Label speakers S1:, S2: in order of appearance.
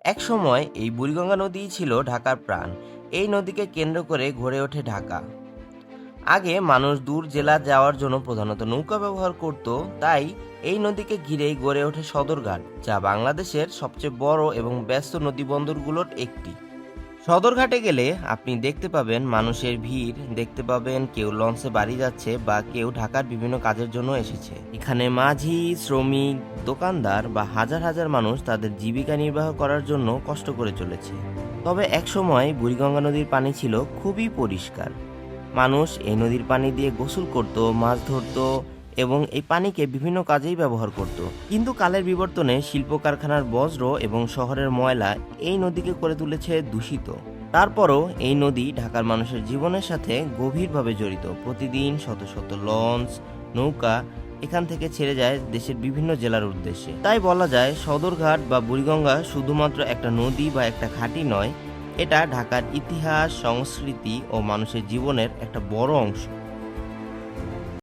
S1: একসময় এই বুড়িগঙ্গা নদীই ছিল ঢাকার প্রাণ। এই নদীকে কেন্দ্র করে গড়ে ওঠে ঢাকা। আগে মানুষ দূর জেলা যাওয়ার জন্য প্রধানত নৌকা ব্যবহার করত, তাই এই নদীকে ঘিরেই গড়ে ওঠে সদরঘাট, যা বাংলাদেশের সবচেয়ে বড় এবং ব্যস্ত নদীবন্দরগুলোর একটি। সদরঘাটে গেলে আপনি দেখতে পাবেন মানুষের ভিড়, দেখতে পাবেন কেউ লঞ্চে বাড়ি যাচ্ছে বা কেউ ঢাকার বিভিন্ন কাজের জন্য এসেছে। এখানে মাঝি, শ্রমিক, দোকানদার বা হাজার হাজার মানুষ তাদের জীবিকা নির্বাহ করার জন্য কষ্ট করে চলেছে। তবে একসময় বুড়িগঙ্গা নদীর পানি ছিল খুবই পরিষ্কার। মানুষ এই নদীর পানি দিয়ে গোসল করত, মাছ ধরত এবং এই পানিকে বিভিন্ন কাজেই ব্যবহার করত। কিন্তু কালের বিবর্তনে শিল্প কারখানার বজ্র এবং শহরের ময়লা এই নদীকে করে তুলেছে দূষিত। তারপরও এই নদী ঢাকার মানুষের জীবনের সাথে গভীরভাবে জড়িত। প্রতিদিন শত শত লঞ্চ, নৌকা এখান থেকে ছেড়ে যায় দেশের বিভিন্ন জেলার উদ্দেশ্যে। তাই বলা যায় সদরঘাট বা বুড়িগঙ্গা শুধুমাত্র একটা নদী বা একটা ঘাঁটি নয়, এটা ঢাকার ইতিহাস, সংস্কৃতি ও মানুষের জীবনের একটা বড় অংশ।